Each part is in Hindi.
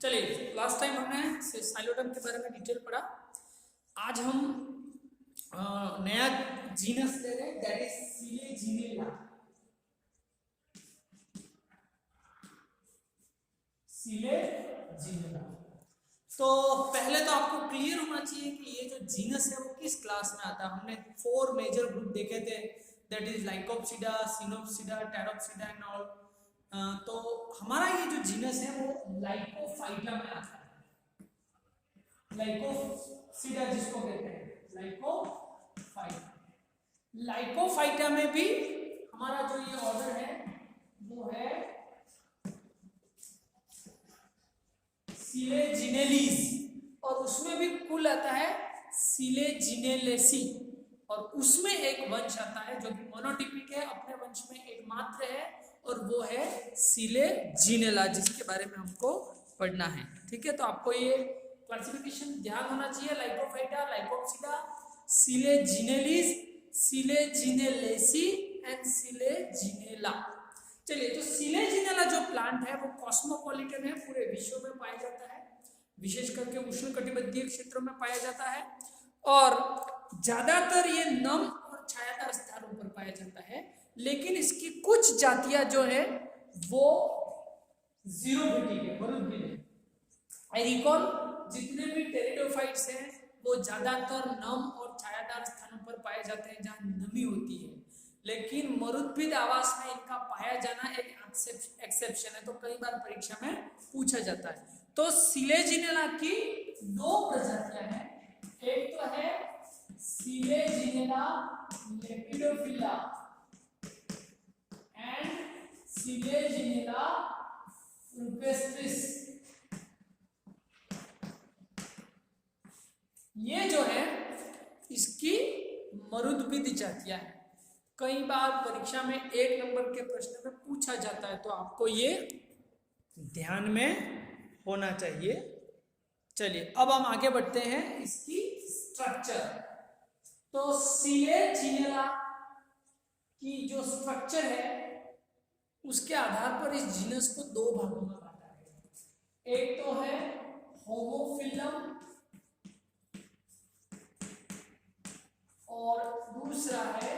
चलिए, लास्ट टाइम हमने साइलोडर्म के बारे में डिटेल पढ़ा। आज हम नया जीनस ले रहे हैं, दैट इज सिलेजिनेला। सिलेजिनेला। तो पहले तो आपको क्लियर होना चाहिए कि ये जो जीनस है वो किस क्लास में आता है। हमने 4 मेजर ग्रुप देखे थे, that is Lycopsida, Sphenopsida, Pteropsida and all. तो हमारा ये जो जीनस है वो लाइकोफाइटा में आता है। लाइकोप्सिडा जिसको कहते हैं, लाइकोफाइटा। लाइकोफाइटा में भी हमारा जो ये ऑर्डर है वो है सिलेजिनेलीज, और उसमें भी कुल आता है सिलेजिनेलेसी, और उसमें एक वंश आता है जो कि मोनोटिपिक है, अपने वंश में एकमात्र है, और वो है सिलेजिनेला, जिसके बारे में हमको पढ़ना है। ठीक है, तो आपको ये क्लासिफिकेशन ध्यान होना चाहिए। Lycophyta, Lycopsida, सिलेजिनेलीज, सिलेजिनेलेसी and Selaginella. चलिए, तो सिलेजिनेला जो प्लांट है वो कॉस्मोपॉलिटन है, पूरे विश्व में पाया जाता है, विशेष करके उष्णकटिबंधीय क्षेत्रों में पाया जाता है, और ज्यादातर ये नम और छायादार स्थानों पर पाया जाता है। लेकिन इसकी कुछ जातियां जो है वो ज़ीरोफिटिक है, मरुद्भिद है। आई रिकॉल, जितने भी टेरिडोफाइट्स हैं वो ज्यादातर नम और छायादार स्थानों पर पाए जाते हैं जहां नमी होती है, लेकिन मरुद्भिद आवास में इनका पाया जाना एक एक्सेप्शन है, तो कई बार परीक्षा में पूछा जाता है। तो सिलेजिनेला की 2 प्रजातियां हैं। एक तो है सिलेजिनेला लेपिडोफिला एंड सिलेजिनेला रुपेस्ट्रिस। ये जो है इसकी मरुद्भिद जातियां हैं। कई बार परीक्षा में 1 नंबर के प्रश्न में पूछा जाता है, तो आपको ये ध्यान में होना चाहिए। चलिए, अब हम आगे बढ़ते हैं इसकी स्ट्रक्चर। तो सिलेजिनेला की जो स्ट्रक्चर है उसके आधार पर इस जीनस को 2 भागों में बांटा है। एक तो है होमोफिलम और दूसरा है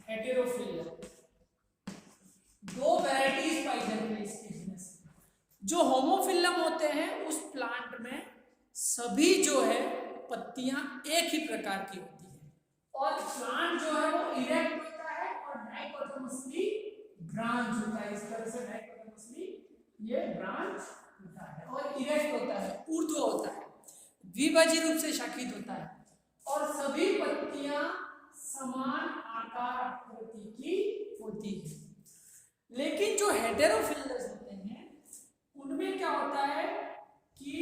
हेटेरोफिलम। 2 वैरायटीज पाई जाती है इसके जीनस में। जो होमोफिलम होते हैं उस प्लांट में सभी जो है पत्तियां एक ही प्रकार की होती है, और प्लांट जो है वो इरेक्ट होता है और डाइकोटोमसली ब्रांच होता है। इस तरह से डाइकोटोमसली ये ब्रांच होता है और इरेक्ट होता है, ऊर्ध्व होता है, द्विभाजी रूप से शाखित होता है, और सभी पत्तियां समान आकार आकृति की होती है। लेकिन जो हेटेरोफिलस होते हैं उनमें क्या होता है कि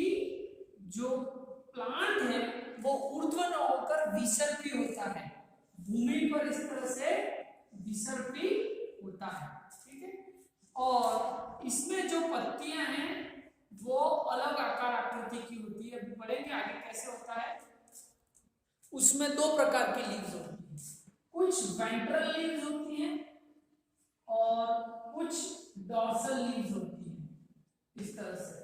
जो प्लांट है वो ऊर्ध्व न होकर विसर्पी होता है, भूमि पर इस तरह से विसर्पी होता है। ठीक है, और इसमें जो पत्तियां हैं वो अलग आकार आकृति की होती है। अभी पढ़ेंगे आगे कैसे होता है। उसमें 2 प्रकार की लीव्स होती हैं, कुछ वेंट्रल लीव्स होती हैं और कुछ डॉर्सल लीव्स होती हैं, इस तरह से,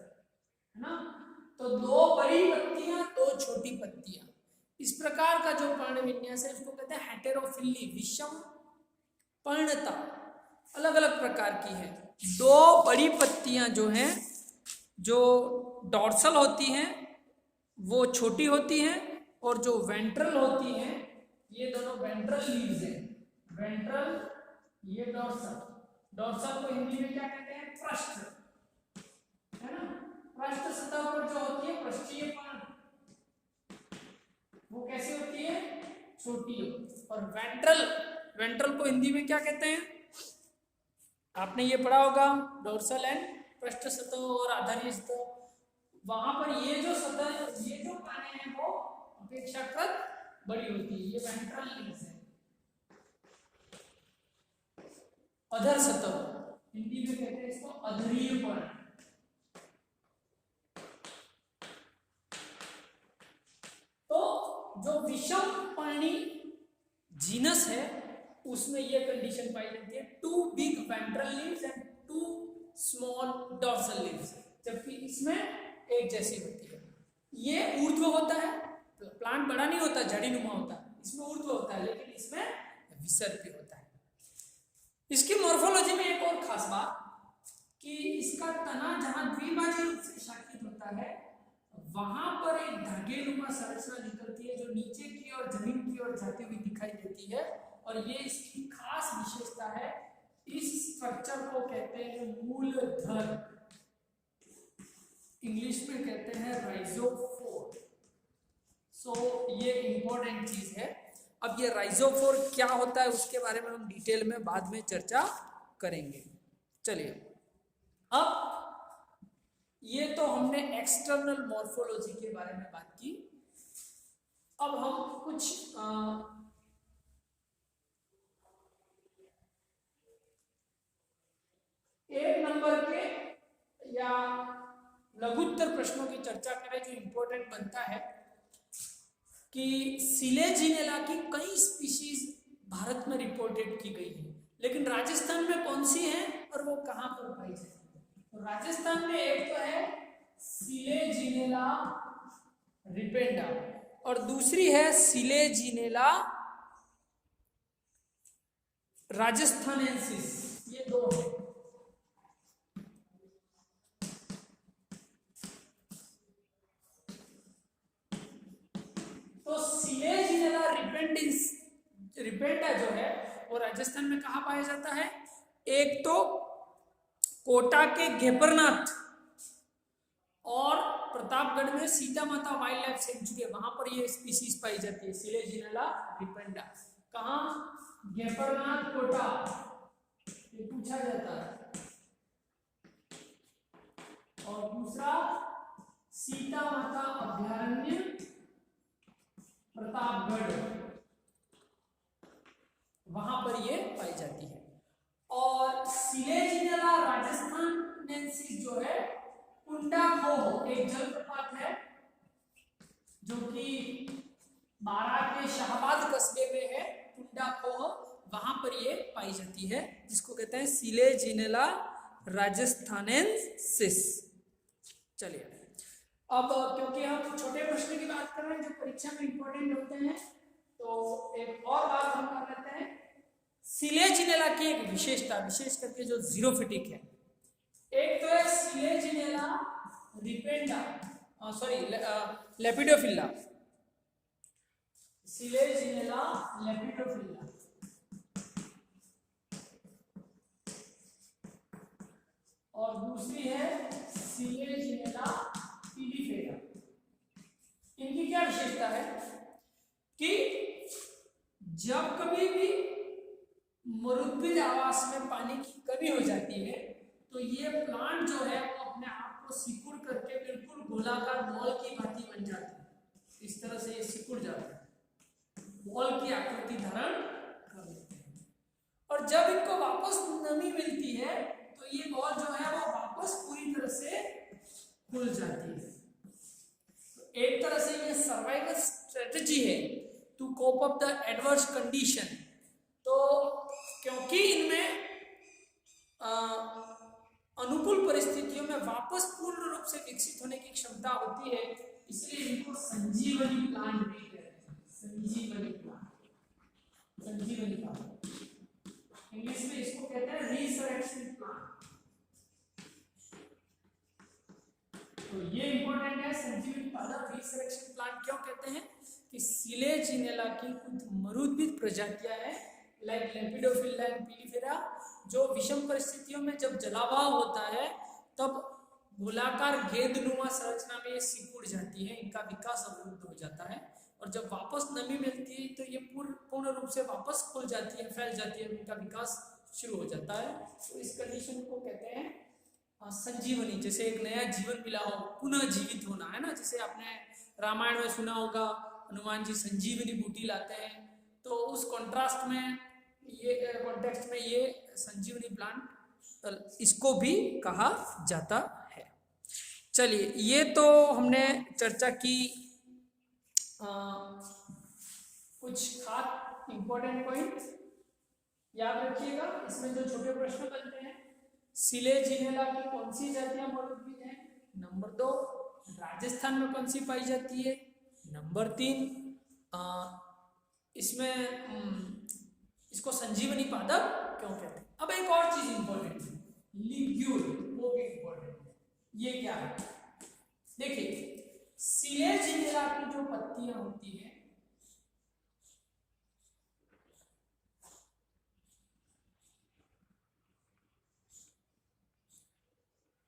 है ना। तो 2 बड़ी पत्तियां, 2 छोटी पत्तियां, इस प्रकार का जो पर्ण विन्यास है उसको कहते हैं हेटेरोफिली, विषम पर्णता, अलग अलग प्रकार की है। 2 बड़ी पत्तियां जो हैं, जो डॉर्सल होती हैं वो छोटी होती हैं, और जो वेंट्रल होती हैं ये दोनों वेंट्रल लीव्स हैं। वेंट्रल, ये डॉर्सल। डॉर्सल को हिंदी में क्या कहते हैं? पृष्ठ, है ना। पृष्ठ सतह पर जो होती है पृष्ठीय पर्ण, वो कैसी होती है? छोटी होती है। और वेंट्रल, वेंट्रल को हिंदी में क्या कहते हैं? आपने ये पढ़ा होगा, डॉर्सल एंड पृष्ठ सतह और आधारीय सतह। वहां पर ये जो सतह, ये जो पाने हैं वो अपेक्षाकृत बड़ी होती है, ये वेंट्रल लीव्स है। अधर सतह, हिंदी में कहते हैं इसको अधरीय पर्ण। तो जो विषम पर्णी जीनस है उसमें ये कंडीशन पाई जाती है, 2 big ventral leaves and 2 small dorsal leaves. जबकि इसमें एक जैसी होती है। ये ऊर्ध्व होता है, प्लांट बड़ा नहीं होता, जड़ीनुमा होता है, इसमें ऊर्ध्व होता है, लेकिन इसमें विसर्पी होता है। इसकी मॉर्फोलॉजी में एक और खास बात कि इसका तना जहां द्विभाजी रूप से शाखित होता है वहां पर एक धागेनुमा संरचना निकलती है जो नीचे की ओर जमीन की ओर जाती हुई दिखाई देती है, और ये इसकी खास विशेषता है। इस स्ट्रक्चर को कहते हैं मूलधर, इंग्लिश में कहते हैं राइजोफोर। सो ये इंपॉर्टेंट चीज है। अब ये राइजोफोर क्या होता है उसके बारे में हम डिटेल में बाद में चर्चा करेंगे। चलिए, अब ये तो हमने एक्सटर्नल मॉर्फोलॉजी के बारे में बात की। अब हम कुछ एक नंबर के या लघुत्तर प्रश्नों की चर्चा करें जो इंपॉर्टेंट बनता है कि सिलेजिनेला की कई स्पीशीज भारत में रिपोर्टेड की गई है, लेकिन राजस्थान में कौन सी है और वो कहां पर पाई जाती है? तो राजस्थान में एक तो है सिलेजिनेला रिपेंडा और दूसरी है सिलेजिनेला राजस्थानेंसिस, ये दो है। तो सिलेजिनेला रिपेंडा जो है वो राजस्थान में कहाँ पाया जाता है? एक तो कोटा के घेपरनाथ और प्रतापगढ़ में सीता माता वाइल्ड लाइफ सेंचुरी है, वहां पर ये स्पीसीज पाई जाती है सिलेजिनेला रिपेंडा। कहाँ? घेपरनाथ, कोटा, ये पूछा जाता है। और दूसरा सीता माता अभयारण्य प्रतापगढ़, वहां पर ये पाई जाती है। और सिलेजिनेला राजस्थानेंसिस जो है कुंडाखोह एक जलप्रपात है जो कि बारां के शाहबाद कस्बे में है। कुंडाखोह, वहां पर ये पाई जाती है, जिसको कहते हैं सिलेजिनेला राजस्थानेंसिस। चलिए, अब क्योंकि हम छोटे प्रश्न की बात कर रहे हैं जो परीक्षा में इंपॉर्टेंट होते हैं, तो एक और बात हम कर लेते हैं। सिलेजिनेला की एक विशेषता, विशेष करके जो जीरोफिटिक है, एक तो है सिलेजिनेला रिपेंडा, सॉरी लेपिडोफिला, सिलेजिनेला लेपिडोफिला, और दूसरी है सिलेजिनेला पिलीफेरा। इनकी क्या विशेषता है कि जब कभी भी मरुद्भिद आवास में पानी की कमी हो जाती है तो ये प्लांट जो है वो अपने आप को सिकुड़ करके बिल्कुल गोलाकार बॉल की भांति बन जाती है। इस तरह से ये सिकुड़ जाता है, बॉल की आकृति धारण कर लेते हैं, और जब इनको वापस नमी मिलती है तो ये बॉल जो है वो वापस पूरी तरह से खुल जाती है। तो एक तरह से ये सर्वाइवल स्ट्रेटजी है to cope up the adverse condition. तो क्योंकि इनमें अनुकूल परिस्थितियों में वापस पूर्ण रूप से विकसित होने की क्षमता होती है, इसलिए इनको संजीवनी प्लांट भी कहते हैं। संजीवनी प्लांट, संजीवनी प्लांट, इंग्लिश में इसको कहते हैं रिसरेक्शन प्लांट। तो ये इंपॉर्टेंट है, संजीवनी प्लांट, रिसरेक्शन प्लांट क्यों कहते हैं कि सिलेजिनेला की कुछ मरुद्भिद प्रजातियां हैं लाइक लेपिडोफिला एंड पिलीफेरा, जो विषम परिस्थितियों में जब जलाभाव होता है तब गोलाकार गेंदनुमा संरचना में सिकुड़ जाती है, इनका विकास अवरुद्ध हो जाता है, और जब वापस नमी मिलती है तो ये पूर्ण रूप से वापस खुल जाती है, फैल जाती है, इनका विकास शुरू हो जाता है। तो इस कंडीशन को कहते हैं संजीवनी। जैसे एक नया जीवन मिला हो, पुनः जीवित होना, है ना। जैसे आपने रामायण में सुना होगा, हनुमान जी संजीवनी बूटी लाते हैं, तो उस कॉन्ट्रास्ट में ये कॉन्टेक्स्ट में ये संजीवनी प्लांट इसको भी कहा जाता है। चलिए, ये तो हमने चर्चा की कुछ खास इंपॉर्टेंट पॉइंट याद रखिएगा। इसमें जो छोटे प्रश्न बनते हैं, सिलेजिनेला की कौन सी जातियां मरुद्भिद हैं, नंबर राजस्थान में कौन सी पाई जाती है? नंबर 3, इसमें इसको संजीवनी पादप क्यों कहते हैं? अब एक और चीज इंपॉर्टेंट है, लिग्यूल, वो भी इंपॉर्टेंट है। ये क्या है? देखिए, सिलेजिनेला की जो पत्तियां होती है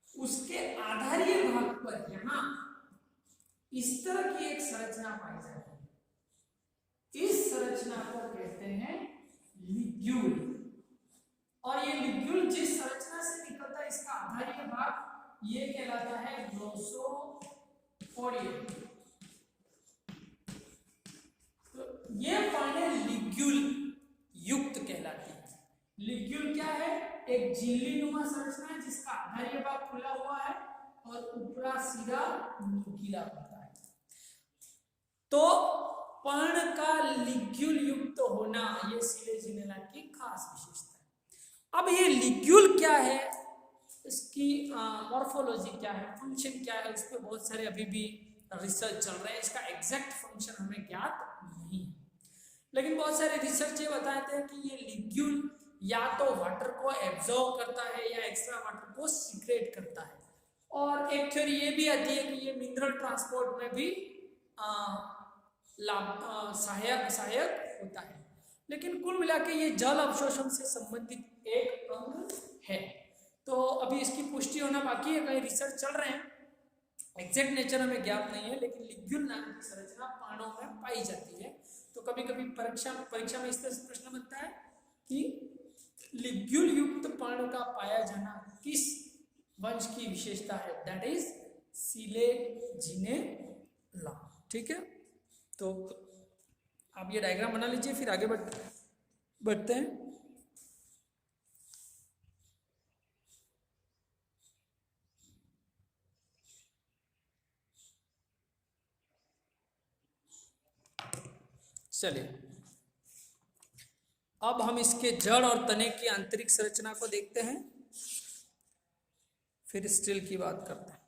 उसके आधारीय भाग पर यहां इस तरह की एक संरचना पाई जाती है। इस संरचना को कहते हैं लिग्यूल। और ये लिग्यूल जिस संरचना से निकलता है, इसका आधारीय भाग ये कहलाता है ग्लोसोपोडियम। तो ये पाने लिग्यूल युक्त कहलाती है। लिग्यूल क्या है? एक झिल्ली नुमा संरचना है जिसका आधारीय भाग खुला हुआ है और ऊपरा सिरा नुकीला होता है। तो पर्ण का लिग्यूल युक्त होना ये सिलेजिनेला की खास विशेषता है। अब ये लिग्यूल क्या है, इसकी मॉर्फोलॉजी क्या है, फंक्शन क्या है, इस पे बहुत सारे अभी भी रिसर्च चल रहे हैं। इसका एग्जैक्ट फंक्शन हमें ज्ञात नहीं है, लेकिन बहुत सारे रिसर्च ये बताते हैं कि ये लिग्यूल या तो वाटर को एब्जॉर्ब करता है या एक्स्ट्रा वाटर को सीक्रेट करता है। और एक थ्योरी ये भी आती है कि ये मिनरल ट्रांसपोर्ट में भी सहायक होता है। लेकिन कुल मिला के ये जल अवशोषण से संबंधित एक अंग है। तो अभी इसकी पुष्टि होना बाकी है, कई रिसर्च चल रहे हैं, एग्जैक्ट नेचर हमें ज्ञात नहीं है, लेकिन लिग्यूल नाम की संरचना पर्णों में पाई जाती है। तो कभी कभी परीक्षा में इस तरह से प्रश्न बनता है कि लिग्यूल युक्त पर्ण का पाया जाना किस वंश की विशेषता है? That is Selaginella. ठीक है, तो आप ये डायग्राम बना लीजिए, फिर आगे बढ़ते हैं। चलिए, अब हम इसके जड़ और तने की आंतरिक संरचना को देखते हैं, फिर स्टिल की बात करते हैं।